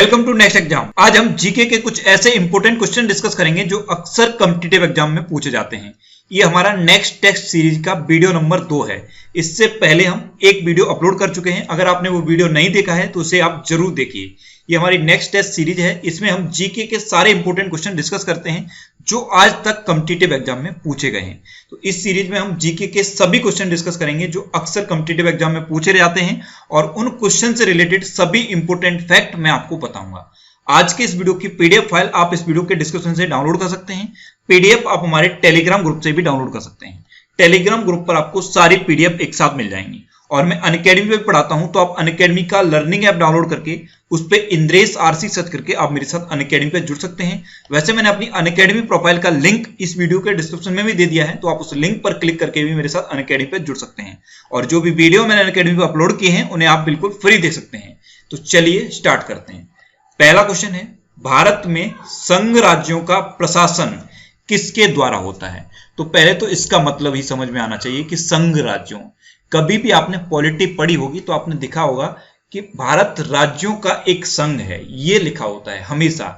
Welcome to next exam. आज हम GK के कुछ ऐसे इंपॉर्टेंट क्वेश्चन डिस्कस करेंगे जो अक्सर कॉम्पिटिटिव एग्जाम में पूछे जाते हैं। ये हमारा नेक्स्ट टेक्स्ट सीरीज का वीडियो नंबर 2 है। इससे पहले हम एक वीडियो अपलोड कर चुके हैं। अगर आपने वो वीडियो नहीं देखा है तो उसे आप जरूर देखिए। ये हमारी नेक्स्ट टेस्ट सीरीज है। इसमें हम जीके के सारे इंपॉर्टेंट क्वेश्चन डिस्कस करते हैं जो आज तक कॉम्पिटिटिव एग्जाम में पूछे गए हैं। तो इस सीरीज में हम जीके के सभी क्वेश्चन डिस्कस करेंगे जो अक्सर कॉम्पिटिटिव एग्जाम में पूछे जाते हैं और उन क्वेश्चन से रिलेटेड सभी इंपॉर्टेंट फैक्ट मैं आपको बताऊंगा। आज के इस वीडियो की पीडीएफ फाइल आप इस वीडियो के डिस्क्रिप्शन से डाउनलोड कर सकते हैं। पीडीएफ आप हमारे टेलीग्राम ग्रुप से भी डाउनलोड कर सकते हैं। टेलीग्राम ग्रुप पर आपको सारी पीडीएफ एक साथ मिल जाएंगी। और मैं अनअकैडमी पे पढ़ाता हूं, तो आप अनअकैडमी का लर्निंग ऐप डाउनलोड करके उस पर इंद्रेश आरसी सर्च करके आप मेरे साथ अनअकैडमी पे जुड़ सकते हैं। वैसे मैंने अपनी अनअकैडमी प्रोफाइल का लिंक इस वीडियो के डिस्क्रिप्शन में भी दे दिया है, तो आप उस लिंक पर क्लिक करके भी मेरे साथ अनअकैडमी पे जुड़ सकते हैं। और जो भी वीडियो मैंने अनअकैडमी पे अपलोड किए हैं उन्हें आप बिल्कुल फ्री देख सकते हैं। तो चलिए स्टार्ट करते हैं। पहला क्वेश्चन है, भारत में संघ राज्यों का प्रशासन किसके द्वारा होता है? तो पहले तो इसका मतलब ही समझ में आना चाहिए कि संघ राज्यों। कभी भी आपने पॉलिटी पढ़ी होगी तो आपने देखा होगा कि भारत राज्यों का एक संघ है, ये लिखा होता है हमेशा।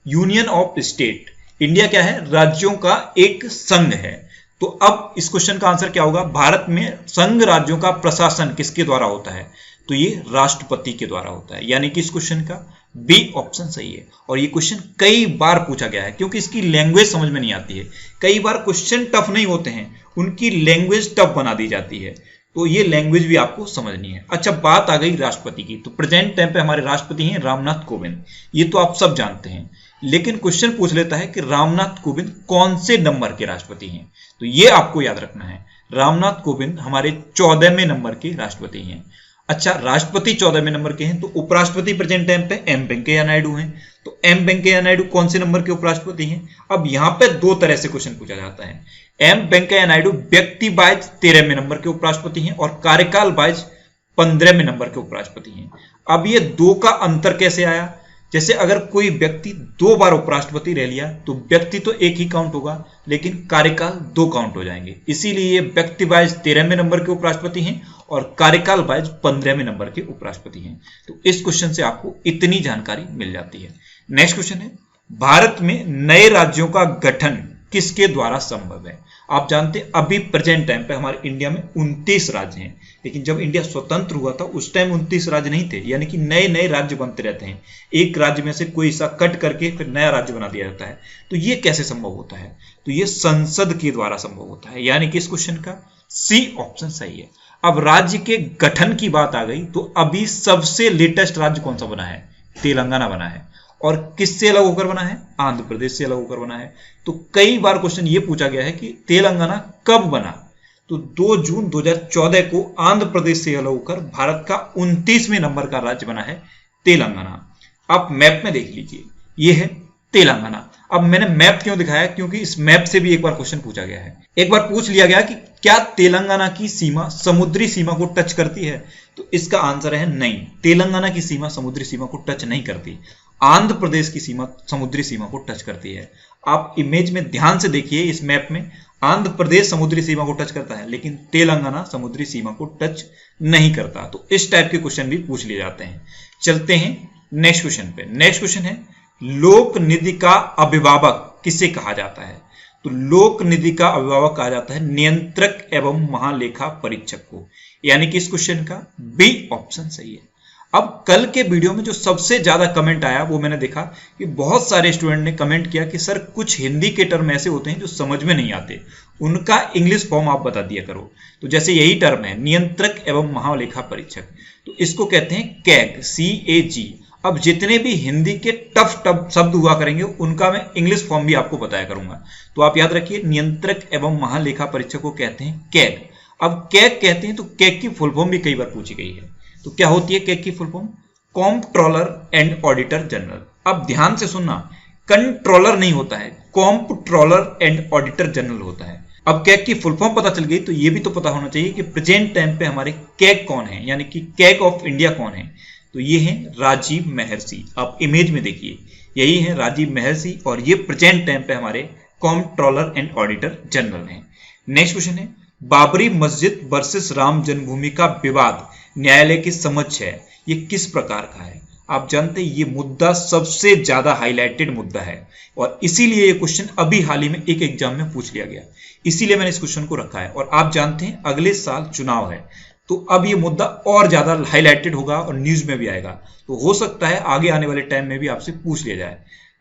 यूनियन ऑफ स्टेट, इंडिया क्या है? राज्यों का एक संघ है। तो अब इस क्वेश्चन का आंसर क्या होगा? भारत में संघ राज्यों का प्रशासन किसके द्वारा होता है? तो ये राष्ट्रपति के द्वारा होता है। यानी कि इस क्वेश्चन का बी ऑप्शन सही है। और ये क्वेश्चन कई बार पूछा गया है क्योंकि इसकी लैंग्वेज समझ में नहीं आती है। कई बार क्वेश्चन टफ नहीं होते हैं, उनकी लैंग्वेज टफ बना दी जाती है। तो ये लैंग्वेज भी आपको समझनी है। अच्छा, बात आ गई राष्ट्रपति की, तो प्रेजेंट टाइम पे हमारे राष्ट्रपति हैं रामनाथ कोविंद। ये तो आप सब जानते हैं, लेकिन क्वेश्चन पूछ लेता है कि रामनाथ कोविंद कौन से नंबर के राष्ट्रपति हैं? तो ये आपको याद रखना है। रामनाथ कोविंद हमारे 14वें नंबर के राष्ट्रपति हैं। अच्छा, राष्ट्रपति 14वें नंबर के हैं, तो उपराष्ट्रपति प्रेजेंट टाइम पे एम वेंकैया नायडू हैं। तो एम वेंकैया नायडू कौन से नंबर के उपराष्ट्रपति हैं? अब यहां पे दो तरह से क्वेश्चन पूछा जाता है। एम वेंकैया नायडू व्यक्ति वाइज 13वें नंबर के उपराष्ट्रपति हैं और कार्यकाल वाइज 15वें नंबर के उपराष्ट्रपति हैं। अब ये दो का अंतर कैसे आया? जैसे अगर कोई व्यक्ति 2 बार उपराष्ट्रपति रह लिया तो व्यक्ति तो एक ही काउंट होगा, लेकिन कार्यकाल 2 काउंट हो जाएंगे। इसीलिए ये व्यक्ति वाइज 13वें नंबर के उपराष्ट्रपति हैं और कार्यकाल वाइज 15वें नंबर के उपराष्ट्रपति हैं। तो इस क्वेश्चन से आपको इतनी जानकारी मिल जाती है। नेक्स्ट क्वेश्चन है, भारत में नए राज्यों का गठन किसके द्वारा संभव है? आप जानते हैं अभी प्रेजेंट टाइम पे हमारे इंडिया में 29 राज्य हैं, लेकिन जब इंडिया स्वतंत्र हुआ था उस टाइम 29 राज्य नहीं थे। यानी कि नए नए राज्य बनते रहते हैं। एक राज्य में से कोई हिस्सा कट करके फिर नया राज्य बना दिया जाता है। तो ये कैसे संभव होता है? तो ये संसद के द्वारा संभव होता है। यानी कि इस क्वेश्चन का सी ऑप्शन सही है। अब राज्य के गठन की बात आ गई, तो अभी सबसे लेटेस्ट राज्य कौन सा बना है? तेलंगाना बना है। और किससे अलग होकर बना है? आंध्र प्रदेश से अलग होकर बना है। तो कई बार क्वेश्चन ये पूछा गया है कि तेलंगाना कब बना? तो 2 जून 2014 को आंध्र प्रदेश से अलग होकर भारत का 29वें नंबर का राज्य बना है तेलंगाना। आप मैप में देख लीजिए, ये है तेलंगाना। अब मैंने मैप क्यों दिखाया? क्योंकि इस मैप से भी एक बार क्वेश्चन पूछा गया है। एक बार पूछ लिया गया कि क्या तेलंगाना की सीमा समुद्री सीमा को टच करती है? तो इसका आंसर है नहीं, तेलंगाना की सीमा समुद्री सीमा को टच नहीं करती। आंध्र प्रदेश की सीमा समुद्री सीमा को टच करती है। आप इमेज में ध्यान से देखिए, इस मैप में आंध्र प्रदेश समुद्री सीमा को टच करता है, लेकिन तेलंगाना समुद्री सीमा को टच नहीं करता। तो इस टाइप के क्वेश्चन भी पूछ लिए जाते हैं। चलते हैं नेक्स्ट क्वेश्चन पे। नेक्स्ट क्वेश्चन है, लोक निधि का अभिभावक किसे कहा जाता है? तो लोक निधि का अभिभावक कहा जाता है नियंत्रक एवं महालेखा परीक्षक को। यानी कि इस क्वेश्चन का बी ऑप्शन सही है। अब कल के वीडियो में जो सबसे ज्यादा कमेंट आया वो मैंने देखा कि बहुत सारे स्टूडेंट ने कमेंट किया कि सर कुछ हिंदी के टर्म ऐसे होते हैं जो समझ में नहीं आते, उनका इंग्लिश फॉर्म आप बता दिया करो। तो जैसे यही टर्म है नियंत्रक एवं महालेखा परीक्षक, तो इसको कहते हैं कैग, CAG। अब जितने भी हिंदी के टफ शब्द हुआ करेंगे उनका मैं इंग्लिश फॉर्म भी आपको बताया करूंगा। तो आप याद रखिए, नियंत्रक एवं महालेखा परीक्षक को कहते हैं कैग। अब कैग कहते हैं तो कैग की फुल फॉर्म भी कई बार पूछी गई है। तो क्या होती है कैग की full form? Comptroller and auditor general. अब ध्यान से सुनना, कंट्रोलर नहीं होता है, कॉम्प्ट्रोलर एंड ऑडिटर जनरल होता है। अब कैग की फुल फॉर्म पता चल गई, तो ये भी तो पता होना चाहिए कि प्रेजेंट टाइम पे हमारे कैग कौन है, यानी कि कैग ऑफ इंडिया कौन है? तो ये है राजीव महर्षि। आप इमेज में देखिए, यही है राजीव महर्षि और ये प्रेजेंट टाइम पे हमारे कॉम्प्ट्रोलर एंड ऑडिटर जनरल हैं। नेक्स्ट क्वेश्चन है, बाबरी मस्जिद वर्सेस राम जन्मभूमि का विवाद न्यायालय की समझ है, ये किस प्रकार का है? आप जानते हैं ये मुद्दा सबसे ज्यादा हाईलाइटेड मुद्दा है और इसीलिए ये क्वेश्चन अभी हाल ही में एक एग्जाम में पूछ लिया गया, इसीलिए मैंने इस क्वेश्चन को रखा है। और आप जानते हैं अगले साल चुनाव है, तो अब ये मुद्दा और ज्यादा हाईलाइटेड होगा और न्यूज में भी आएगा, तो हो सकता है आगे आने वाले टाइम में भी आपसे पूछ लिया जाए।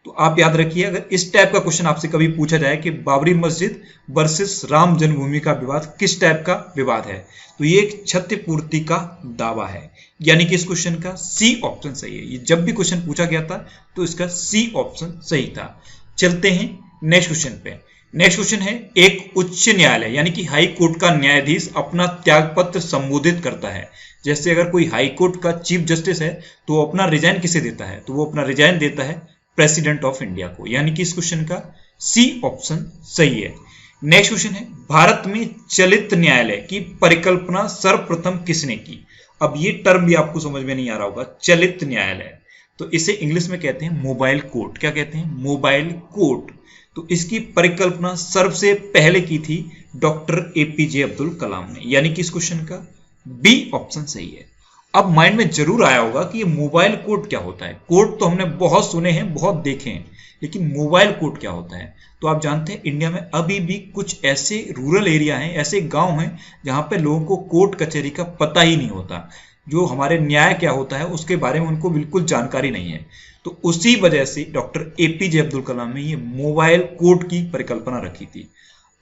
तो आप याद रखिए, अगर इस टाइप का क्वेश्चन आपसे कभी पूछा जाए कि बाबरी मस्जिद वर्सेस राम जन्मभूमि का विवाद किस टाइप का विवाद है, तो ये एक क्षतिपूर्ति का दावा है, यानी कि इस क्वेश्चन का सी ऑप्शन सही है। ये जब भी क्वेश्चन पूछा गया था तो इसका सी ऑप्शन सही था। चलते हैं नेक्स्ट क्वेश्चन पे। नेक्स्ट क्वेश्चन है, एक उच्च न्यायालय यानी कि हाई कोर्ट का न्यायाधीश अपना त्यागपत्र संबोधित करता है। जैसे अगर कोई हाई कोर्ट का चीफ जस्टिस है तो वो अपना रिजाइन किसे देता है, तो वो अपना रिजाइन देता है प्रेसिडेंट ऑफ इंडिया को, यानी कि इस क्वेश्चन का सी ऑप्शन सही है। नेक्स्ट क्वेश्चन है, भारत में चलित न्यायालय की परिकल्पना सर्वप्रथम किसने की। अब ये टर्म भी आपको समझ में नहीं आ रहा होगा, चलित न्यायालय, तो इसे इंग्लिश में कहते हैं मोबाइल कोर्ट। क्या कहते हैं? Mobile court. तो इसकी परिकल्पना सबसे पहले की थी डॉक्टर एपीजे अब्दुल कलाम ने, यानी कि इस क्वेश्चन का बी ऑप्शन सही है। अब माइंड में जरूर आया होगा कि ये मोबाइल कोर्ट क्या होता है। कोर्ट तो हमने बहुत सुने हैं, बहुत देखे हैं, लेकिन मोबाइल कोर्ट क्या होता है। तो आप जानते हैं इंडिया में अभी भी कुछ ऐसे रूरल एरिया हैं, ऐसे गांव हैं जहां पे लोगों को कोर्ट कचहरी का पता ही नहीं होता, जो हमारे न्याय क्या होता है उसके बारे में उनको बिल्कुल जानकारी नहीं है। तो उसी वजह से डॉक्टर एपीजे अब्दुल कलाम ने ये मोबाइल कोर्ट की परिकल्पना रखी थी।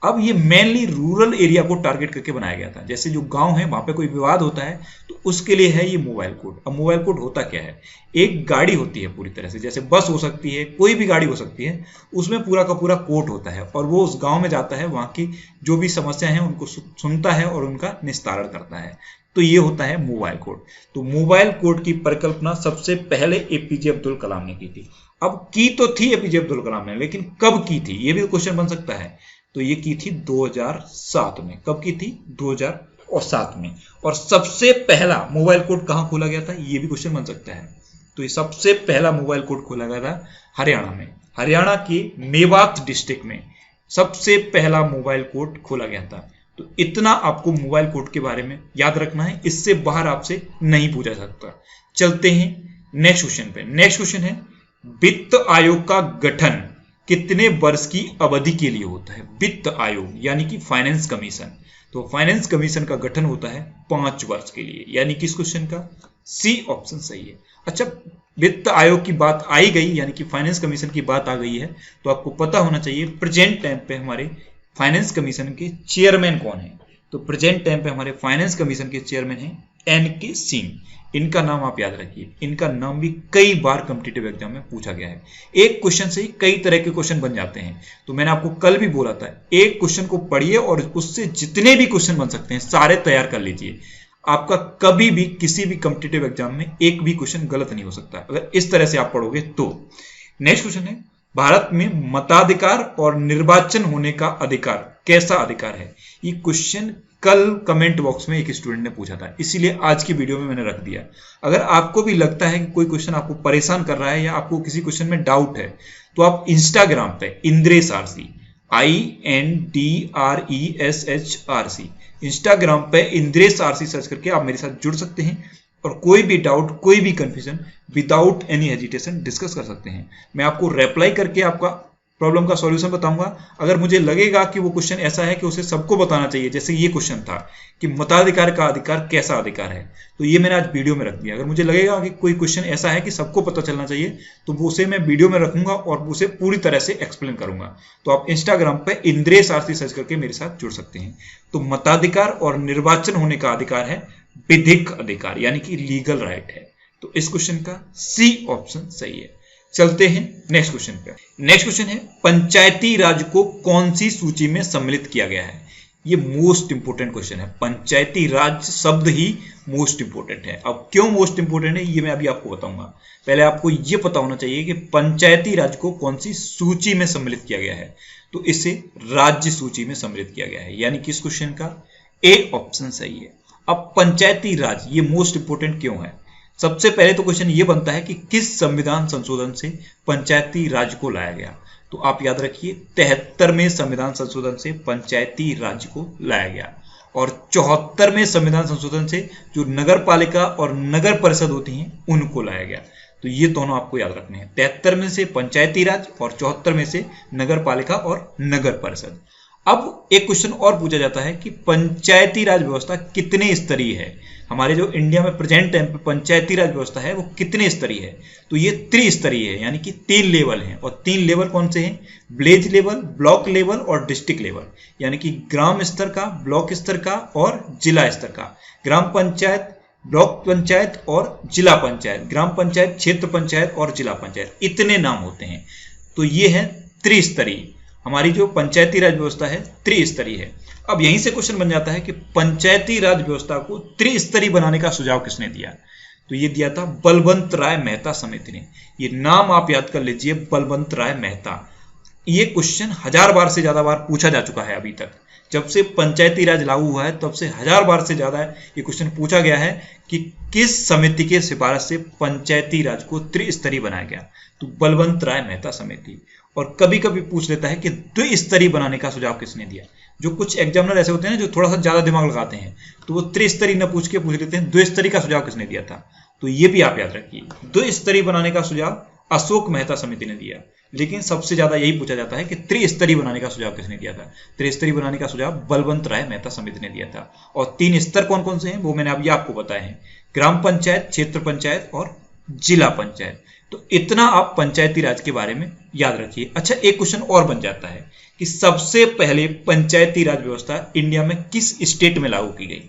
अब ये मेनली रूरल एरिया को टारगेट करके बनाया गया था, जैसे जो गांव है वहां पे कोई विवाद होता है तो उसके लिए है ये मोबाइल कोर्ट। अब मोबाइल कोर्ट होता क्या है, एक गाड़ी होती है पूरी तरह से, जैसे बस हो सकती है, कोई भी गाड़ी हो सकती है, उसमें पूरा का पूरा कोर्ट होता है और वो उस गांव में जाता है, वहां की जो भी समस्या है उनको सुनता है और उनका निस्तारण करता है। तो ये होता है मोबाइल कोर्ट। तो मोबाइल कोर्ट की परिकल्पना सबसे पहले एपीजे अब्दुल कलाम ने की थी। अब की तो थी एपीजे अब्दुल कलाम ने, लेकिन कब की थी ये भी क्वेश्चन बन सकता है। तो ये की थी 2007 में। कब की थी? 2007 में। और सबसे पहला मोबाइल कोर्ट कहां खोला गया था, ये भी क्वेश्चन बन सकता है। तो ये सबसे पहला मोबाइल कोर्ट खोला गया था हरियाणा में, हरियाणा के मेवात डिस्ट्रिक्ट में सबसे पहला मोबाइल कोर्ट खोला गया था। तो इतना आपको मोबाइल कोर्ट के बारे में याद रखना है, इससे बाहर आपसे नहीं पूछा सकता। चलते हैं नेक्स्ट क्वेश्चन पे। नेक्स्ट क्वेश्चन है, वित्त आयोग का गठन कितने वर्ष की अवधि के लिए होता है। वित्त आयोग यानी कि फाइनेंस कमीशन, तो फाइनेंस कमीशन का गठन होता है 5 वर्ष के लिए, यानी कि इस क्वेश्चन का सी ऑप्शन सही है। अच्छा, वित्त आयोग की बात आई गई, यानी कि फाइनेंस कमीशन की बात आ गई है, तो आपको पता होना चाहिए प्रेजेंट टाइम पे हमारे फाइनेंस कमीशन के चेयरमैन कौन है। तो प्रेजेंट टाइम पे हमारे फाइनेंस कमीशन के चेयरमैन हैं एनके सिंह। इनका नाम आप याद रखिए, इनका नाम भी कई बार कॉम्पिटिटिव एग्जाम में पूछा गया है। एक क्वेश्चन से ही कई तरह के क्वेश्चन बन जाते हैं। तो मैंने आपको कल भी बोला था, एक क्वेश्चन को पढ़िए और उससे जितने भी क्वेश्चन बन सकते हैं सारे तैयार कर लीजिए। आपका कभी भी किसी भी कॉम्पिटिटिव एग्जाम में एक भी क्वेश्चन गलत नहीं हो सकता अगर इस तरह से आप पढ़ोगे तो। नेक्स्ट क्वेश्चन है, भारत में मताधिकार और निर्वाचन होने का अधिकार कैसा अधिकार है। ये क्वेश्चन कल कमेंट बॉक्स में एक स्टूडेंट ने पूछा था, इसीलिए आज की वीडियो में मैंने रख दिया। अगर आपको भी लगता है कि कोई क्वेश्चन आपको परेशान कर रहा है या आपको किसी क्वेश्चन में डाउट है, तो आप इंस्टाग्राम पे इंद्रेश आरसी INDRESHRC इंस्टाग्राम पे इंद्रेश आरसी सर्च करके आप मेरे साथ जुड़ सकते हैं और कोई भी डाउट, कोई भी confusion without any hesitation discuss कर सकते हैं। मैं आपको रिप्लाई करके आपका प्रॉब्लम का सॉल्यूशन बताऊंगा। अगर मुझे लगेगा कि वो क्वेश्चन ऐसा है कि उसे सबको बताना चाहिए, जैसे ये क्वेश्चन था कि मताधिकार का अधिकार कैसा अधिकार है, तो ये मैंने आज वीडियो में रख दिया। अगर मुझे लगेगा कि कोई क्वेश्चन ऐसा है कि सबको पता चलना चाहिए, तो वो उसे मैं वीडियो में रखूंगा और उसे पूरी तरह से एक्सप्लेन करूंगा। तो आप इंस्टाग्राम पे इंद्रेश आरसी सर्च करके मेरे साथ जुड़ सकते हैं। तो मताधिकार और निर्वाचन होने का अधिकार है विधिक अधिकार, यानी कि लीगल राइट है। तो इस क्वेश्चन का सी ऑप्शन सही है। चलते हैं नेक्स्ट क्वेश्चन पे। नेक्स्ट क्वेश्चन है, पंचायती राज को कौन सी सूची में सम्मिलित किया गया है। ये मोस्ट इंपोर्टेंट क्वेश्चन है। पंचायती राज शब्द ही मोस्ट इंपोर्टेंट है। अब क्यों मोस्ट इंपोर्टेंट है ये मैं अभी आपको बताऊंगा। पहले आपको ये पता होना चाहिए कि पंचायती राज को कौन सी सूची में सम्मिलित किया गया है। तो इसे राज्य सूची में सम्मिलित किया गया है, यानी कि इस क्वेश्चन का ए ऑप्शन सही है। अब पंचायती राज ये मोस्ट इंपोर्टेंट क्यों है, सबसे पहले तो क्वेश्चन ये बनता है कि किस संविधान संशोधन से पंचायती राज को लाया गया। तो आप याद रखिए 73वें संविधान संशोधन से पंचायती राज को लाया गया और 74वें संविधान संशोधन से जो नगर पालिका और नगर परिषद होती हैं उनको लाया गया। तो ये दोनों आपको याद रखने हैं। 73 में से पंचायती राज और 74 में से नगर पालिका और नगर परिषद। अब एक क्वेश्चन और पूछा जाता है कि पंचायती राज व्यवस्था कितने स्तरीय है। हमारे जो इंडिया में प्रेजेंट टाइम पे पंचायती राज व्यवस्था है वो कितने स्तरीय है, तो ये त्रिस्तरीय है, यानी कि 3 लेवल हैं। और 3 लेवल कौन से हैं? विलेज लेवल, ब्लॉक लेवल और डिस्ट्रिक्ट लेवल, यानी कि ग्राम स्तर का, ब्लॉक स्तर का और जिला स्तर का। ग्राम पंचायत, ब्लॉक पंचायत और जिला पंचायत, ग्राम पंचायत, क्षेत्र पंचायत और जिला पंचायत, इतने नाम होते हैं। तो ये है त्रिस्तरीय। हमारी जो पंचायती राज व्यवस्था है त्रिस्तरीय है। अब यहीं से क्वेश्चन बन जाता है कि पंचायती राज व्यवस्था को त्रिस्तरीय बनाने का सुझाव किसने दिया? तो ये दिया था बलवंत राय मेहता समिति ने। ये नाम आप याद कर लीजिए, बलवंत राय मेहता। ये क्वेश्चन 1000 बार से ज्यादा बार पूछा जा चुका है अभी तक। जब से पंचायती राज लागू हुआ है तब से 1000 बार से ज्यादा ये क्वेश्चन पूछा गया है कि किस समिति के सिफारिश से पंचायती राज को त्रिस्तरीय बनाया गया? तो बलवंत राय मेहता समिति। और कभी कभी पूछ लेता है कि द्विस्तरीय बनाने का सुझाव किसने दिया? जो कुछ एग्जामिनर ऐसे होते हैं ना जो थोड़ा सा ज्यादा दिमाग लगाते हैं, तो वो त्रिस्तरीय न पूछ लेते हैं द्विस्तरीय का सुझाव किसने दिया था। तो ये भी आप याद रखिए, द्विस्तरीय बनाने का सुझाव अशोक मेहता समिति ने दिया। लेकिन सबसे ज्यादा यही पूछा जाता है कि त्रिस्तरीय बनाने का सुझाव किसने दिया था? त्रिस्तरीय बनाने का सुझाव बलवंत राय मेहता समिति ने दिया था। और 3 स्तर कौन कौन से हैं वो मैंने अभी आपको बताए हैं, ग्राम पंचायत, क्षेत्र पंचायत और जिला पंचायत। तो इतना आप पंचायती राज के बारे में याद रखिए। अच्छा, एक क्वेश्चन और बन जाता है कि सबसे पहले पंचायती राज व्यवस्था इंडिया में किस स्टेट में लागू की गई?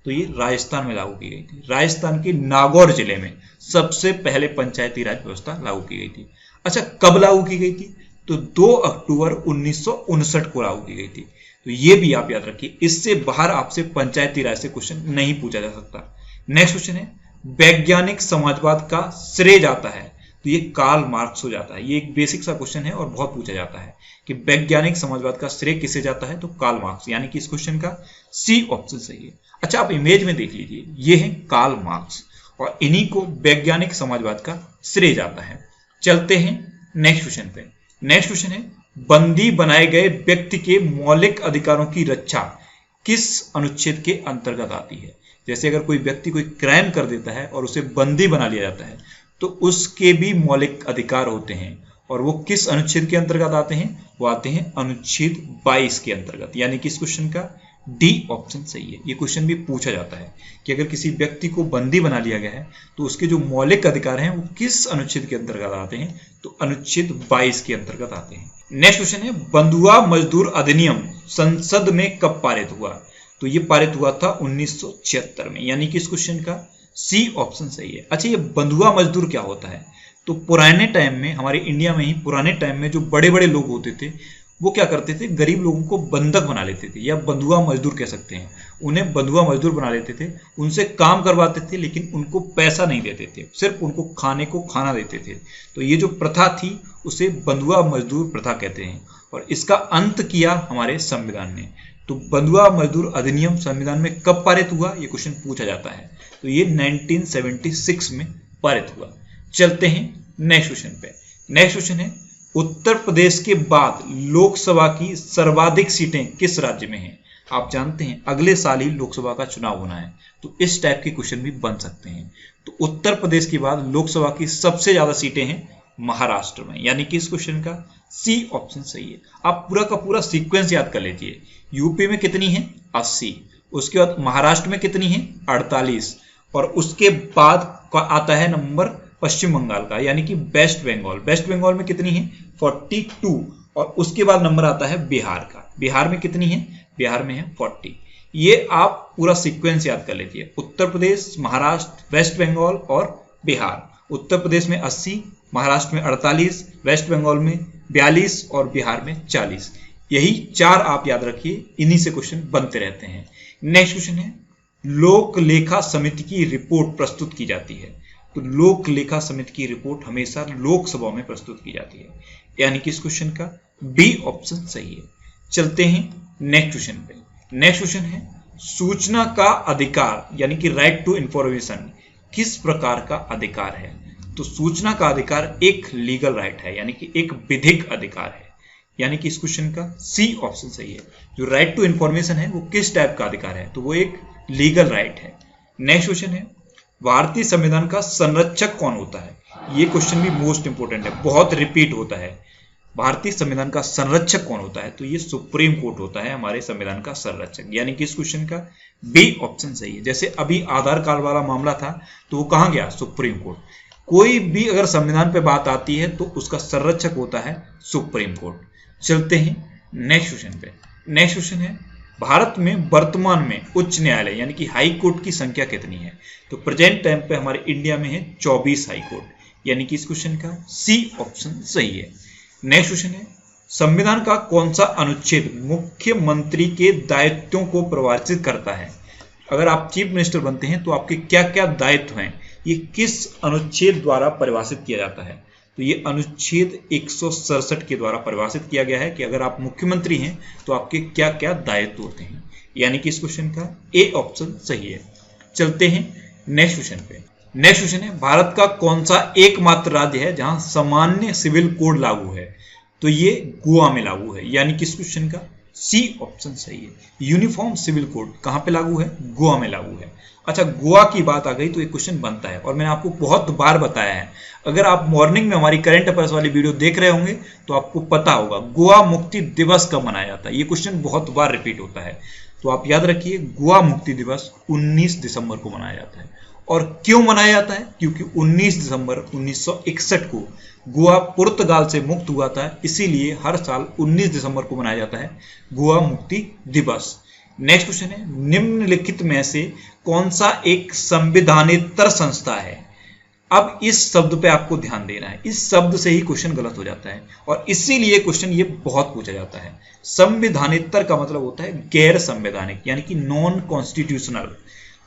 तो ये राजस्थान में लागू की गई थी। राजस्थान के नागौर जिले में सबसे पहले पंचायती राज व्यवस्था लागू की गई थी। अच्छा, कब लागू की गई थी? तो 2 अक्टूबर 1959 को लागू की गई थी। तो ये भी आप याद रखिए, इससे बाहर आपसे पंचायती राज से क्वेश्चन नहीं पूछा जा सकता। नेक्स्ट क्वेश्चन है, वैज्ञानिक समाजवाद का श्रेय जाता है? तो ये कार्ल मार्क्स हो जाता है। ये एक बेसिक सा क्वेश्चन है और बहुत पूछा जाता है कि वैज्ञानिक समाजवाद का श्रेय किसे जाता है? तो कार्ल मार्क्स, यानी कि इस क्वेश्चन का सी ऑप्शन सही है। अच्छा, आप इमेज में देख लीजिए, ये है कार्ल मार्क्स और इन्हीं को वैज्ञानिक समाजवाद का श्रेय जाता है। चलते हैं नेक्स्ट क्वेश्चन पे। नेक्स्ट क्वेश्चन है, बंदी बनाए गए व्यक्ति के मौलिक अधिकारों की रक्षा किस अनुच्छेद के अंतर्गत आती है? जैसे अगर कोई व्यक्ति कोई क्राइम कर देता है और उसे बंदी बना लिया जाता है तो उसके भी मौलिक अधिकार होते हैं, और वो किस अनुच्छेद के अंतर्गत आते हैं? वो आते हैं अनुच्छेद 22 के अंतर्गत, यानी कि इस क्वेश्चन का डी ऑप्शन सही है। ये क्वेश्चन भी पूछा जाता है कि अगर किसी व्यक्ति को बंदी बना लिया गया है तो उसके जो मौलिक अधिकार हैं वो किस अनुच्छेद के अंतर्गत आते हैं? तो अनुच्छेद 22 के अंतर्गत आते हैं। नेक्स्ट क्वेश्चन है, बंधुआ मजदूर अधिनियम संसद में कब पारित हुआ? तो ये पारित हुआ था 1976 में, यानी कि इस क्वेश्चन का सी ऑप्शन सही है। अच्छा, ये बंधुआ मजदूर क्या होता है? तो पुराने टाइम में, हमारे इंडिया में ही पुराने टाइम में जो बड़े बड़े लोग होते थे वो क्या करते थे, गरीब लोगों को बंधक बना लेते थे, या बंधुआ मजदूर कह सकते हैं। उन्हें बंधुआ मजदूर बना लेते थे, उनसे काम करवाते थे लेकिन उनको पैसा नहीं देते थे, सिर्फ उनको खाने को खाना देते थे। तो ये जो प्रथा थी उसे बंधुआ मजदूर प्रथा कहते हैं, और इसका अंत किया हमारे संविधान ने। तो बंधुआ मजदूर अधिनियम संविधान में कब पारित हुआ? ये क्वेश्चन पूछा जाता है। तो ये 1976 में पारित हुआ। चलते हैं नेक्स्ट क्वेश्चन पे। नेक्स्ट क्वेश्चन है, उत्तर प्रदेश के बाद लोकसभा की सर्वाधिक सीटें किस राज्य में हैं? आप जानते हैं अगले साल ही लोकसभा का चुनाव होना है, तो इस टाइप के क्वेश्चन भी बन सकते हैं। तो उत्तर प्रदेश के बाद लोकसभा की सबसे ज्यादा सीटें हैं महाराष्ट्र में, यानी कि इस क्वेश्चन का सी ऑप्शन सही है। आप पूरा का पूरा सीक्वेंस याद कर लीजिए। यूपी में कितनी है? 80। उसके बाद महाराष्ट्र में कितनी है? 48। और उसके बाद आता है नंबर पश्चिम बंगाल का, यानी कि वेस्ट बंगाल। वेस्ट बंगाल में कितनी है? 42। और उसके बाद नंबर आता है बिहार का। बिहार में कितनी है? बिहार में है 40। ये आप पूरा सीक्वेंस याद कर लीजिए। उत्तर प्रदेश, महाराष्ट्र, वेस्ट बंगाल और बिहार। उत्तर प्रदेश में 80, महाराष्ट्र में 48, वेस्ट बंगाल में 42 और बिहार में 40। यही 4 आप याद रखिए, इन्हीं से क्वेश्चन बनते रहते हैं। नेक्स्ट क्वेश्चन है, लोक लेखा समिति की रिपोर्ट प्रस्तुत की जाती है। तो लोक लेखा समिति की रिपोर्ट हमेशा लोकसभा में प्रस्तुत की जाती है, यानी कि इस क्वेश्चन का बी ऑप्शन सही है। चलते हैं नेक्स्ट क्वेश्चन पे। नेक्स्ट क्वेश्चन है, सूचना का अधिकार यानी कि राइट टू इंफॉर्मेशन किस प्रकार का अधिकार है? तो सूचना का अधिकार एक लीगल राइट है, यानी कि एक विधिक अधिकार है, यानी कि इस क्वेश्चन का सी ऑप्शन सही है। जो राइट टू इंफॉर्मेशन है वो किस टाइप का अधिकार है? तो वो एक लीगल राइट है। नेक्स्ट क्वेश्चन है, भारतीय संविधान का संरक्षक कौन होता है? ये क्वेश्चन भी मोस्ट इंपोर्टेंट है, बहुत रिपीट होता है। भारतीय संविधान का संरक्षक कौन होता है? तो ये सुप्रीम कोर्ट होता है हमारे संविधान का संरक्षक, यानी कि इस क्वेश्चन का बी ऑप्शन सही है। जैसे अभी आधार कार्ड वाला मामला था तो वो कहां गया? Supreme court. कोई भी अगर संविधान पे बात आती है तो उसका संरक्षक होता है सुप्रीम कोर्ट। चलते हैं नेक्स्ट क्वेश्चन पे। नेक्स्ट क्वेश्चन है, भारत में वर्तमान में उच्च न्यायालय यानी कि हाई कोर्ट की संख्या कितनी है? तो प्रेजेंट टाइम पे हमारे इंडिया में है 24 हाई कोर्ट, यानी कि इस क्वेश्चन का सी ऑप्शन सही है। नेक्स्ट क्वेश्चन है, संविधान का कौन सा अनुच्छेद मुख्यमंत्री के दायित्वों को परिभाषित करता है? अगर आप चीफ मिनिस्टर बनते हैं तो आपके क्या क्या दायित्व हैं, ये किस अनुच्छेद द्वारा परिभाषित किया जाता है? तो ये अनुच्छेद 167 के द्वारा परिभाषित किया गया है कि अगर आप मुख्यमंत्री हैं तो आपके क्या क्या दायित्व होते हैं, यानी कि इस क्वेश्चन का ए ऑप्शन सही है। चलते हैं नेक्स्ट क्वेश्चन पे। नेक्स्ट क्वेश्चन है, भारत का कौन सा एकमात्र राज्य है जहां सामान्य सिविल कोड लागू है? तो ये गोवा में लागू है, यानी कि इस क्वेश्चन का सी ऑप्शन सही है। यूनिफॉर्म सिविल कोड कहां पे लागू है? गोवा में लागू है। अच्छा, गोवा की बात आ गई तो एक क्वेश्चन बनता है, और मैंने आपको बहुत बार बताया है, अगर आप मॉर्निंग में हमारी करंट अफेयर्स वाली वीडियो देख रहे होंगे तो आपको पता होगा गोवा मुक्ति दिवस कब मनाया जाता है। ये क्वेश्चन बहुत बार रिपीट होता है, तो आप याद रखिए गोवा मुक्ति दिवस 19 दिसंबर को मनाया जाता है। और क्यों मनाया जाता है? क्योंकि 19 दिसंबर 1961 को गोवा पुर्तगाल से मुक्त हुआ था, इसीलिए हर साल 19 दिसंबर को मनाया जाता है गोवा मुक्ति दिवस। नेक्स्ट क्वेश्चन है, निम्नलिखित में से कौन सा एक संविधानेतर संस्था है? अब इस शब्द पे आपको ध्यान देना है, इस शब्द से ही क्वेश्चन गलत हो जाता है और इसीलिए क्वेश्चन ये बहुत पूछा जाता है। संविधानेतर का मतलब होता है गैर संवैधानिक, यानी कि नॉन कॉन्स्टिट्यूशनल।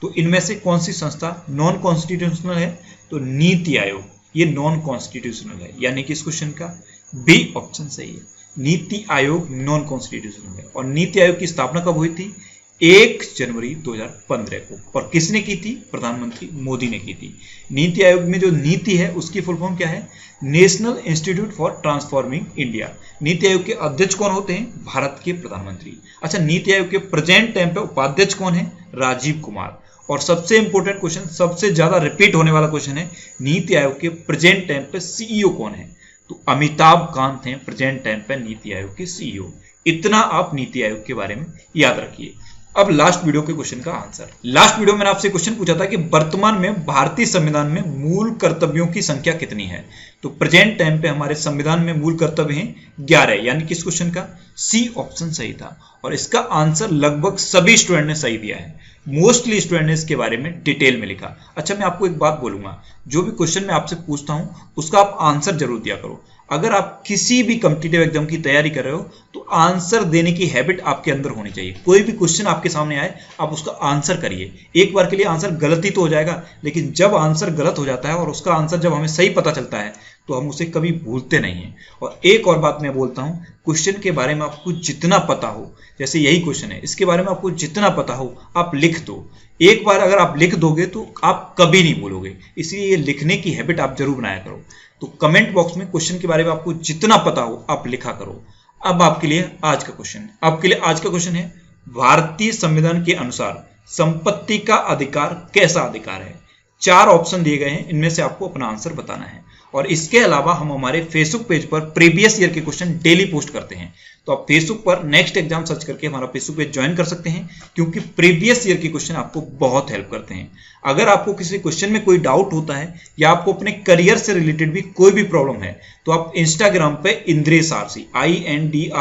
तो इनमें से कौन सी संस्था नॉन कॉन्स्टिट्यूशनल है? तो नीति आयोग, ये नॉन कॉन्स्टिट्यूशनल है, यानी कि इस क्वेश्चन का बी ऑप्शन सही है। नीति आयोग नॉन कॉन्स्टिट्यूशनल है। और नीति आयोग की स्थापना कब हुई थी? 1 जनवरी 2015 को। और किसने की थी? प्रधानमंत्री मोदी ने की थी। नीति आयोग में जो नीति है उसकी फुल फॉर्म क्या है? National institute for transforming India. NITI Aayog के अध्यक्ष कौन होते हैं? भारत के प्रधानमंत्री। अच्छा, नीति आयोग के प्रेजेंट टाइम पे उपाध्यक्ष कौन है? राजीव कुमार। और सबसे इंपॉर्टेंट क्वेश्चन, सबसे ज्यादा रिपीट होने वाला क्वेश्चन है, नीति आयोग के प्रेजेंट टाइम पे सीईओ कौन है? तो अमिताभ कांत हैं प्रेजेंट टाइम पे नीति आयोग के सीईओ। इतना आप नीति आयोग के बारे में याद रखिए। अब लास्ट वीडियो के क्वेश्चन का आंसर। लास्ट वीडियो में मैंने आपसे क्वेश्चन पूछा था कि वर्तमान में भारतीय संविधान में मूल कर्तव्यों की संख्या कितनी है? तो प्रेजेंट टाइम पे हमारे संविधान में मूल कर्तव्य हैं 11, यानी कि इस क्वेश्चन का सी ऑप्शन सही था। और इसका आंसर लगभग सभी स्टूडेंट ने सही दिया है, मोस्टली स्टूडेंट ने इसके बारे में डिटेल में लिखा। अच्छा, मैं आपको एक बात बोलूंगा, जो भी क्वेश्चन मैं आपसे पूछता हूं उसका आप आंसर जरूर दिया करो। अगर आप किसी भी कॉम्पिटिटिव एग्जाम की तैयारी कर रहे हो तो आंसर देने की हैबिट आपके अंदर होनी चाहिए। कोई भी क्वेश्चन आपके सामने आए आप उसका आंसर करिए। एक बार के लिए आंसर गलत ही तो हो जाएगा, लेकिन जब आंसर गलत हो जाता है और उसका आंसर जब हमें सही पता चलता है तो हम उसे कभी भूलते नहीं हैं। और एक और बात मैं बोलता हूं, क्वेश्चन के बारे में आपको जितना पता हो, जैसे यही क्वेश्चन है, इसके बारे में आपको जितना पता हो आप लिख दो। एक बार अगर आप लिख दोगे तो आप कभी नहीं भूलोगे, इसलिए ये लिखने की हैबिट आप जरूर बनाया करो। तो कमेंट बॉक्स में क्वेश्चन के बारे में आपको जितना पता हो आप लिखा करो। अब आपके लिए आज का क्वेश्चन है, भारतीय संविधान के अनुसार संपत्ति का अधिकार कैसा अधिकार है? 4 ऑप्शन दिए गए हैं, इनमें से आपको अपना आंसर बताना है। और इसके अलावा हम हमारे फेसबुक पेज पर प्रीवियस ईयर के क्वेश्चन डेली पोस्ट करते हैं, तो आप फेसबुक पर नेक्स्ट एग्जाम सर्च करके हमारा फेसबुक पेज ज्वाइन कर सकते हैं, क्योंकि प्रीवियस ईयर के क्वेश्चन आपको बहुत हेल्प करते हैं। अगर आपको किसी क्वेश्चन में कोई डाउट होता है या आपको अपने करियर से रिलेटेड भी कोई भी प्रॉब्लम है तो आप इंस्टाग्राम पे इंद्रेश आरसी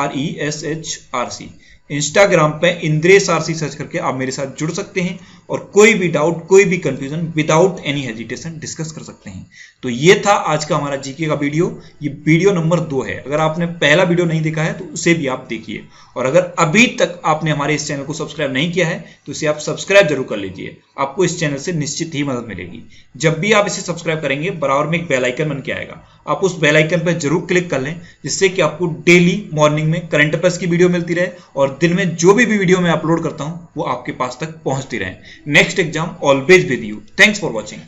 INDRESHRC इंस्टाग्राम पे इंद्रेश आरसी सर्च करके आप मेरे साथ जुड़ सकते हैं और कोई भी डाउट, कोई भी confusion without any hesitation discuss कर सकते हैं। तो ये था आज का हमारा जीके का वीडियो। ये वीडियो नंबर 2 है। अगर आपने पहला वीडियो नहीं देखा है तो उसे भी आप देखिए, और अगर अभी तक आपने हमारे इस चैनल को सब्सक्राइब नहीं किया है तो इसे आप सब्सक्राइब जरूर कर लीजिए। आपको इस चैनल से निश्चित ही मदद मिलेगी। जब भी आप इसे सब्सक्राइब करेंगे बराबर में एक बेल आइकन बन के आएगा, आप उस बेल आइकन पर जरूर क्लिक कर लें, जिससे कि आपको डेली मॉर्निंग में करंट अफेयर्स की वीडियो मिलती रहे और दिन में जो भी वीडियो मैं अपलोड करता हूं वो आपके पास तक पहुंचती रहे। Next exam always with you. Thanks for watching.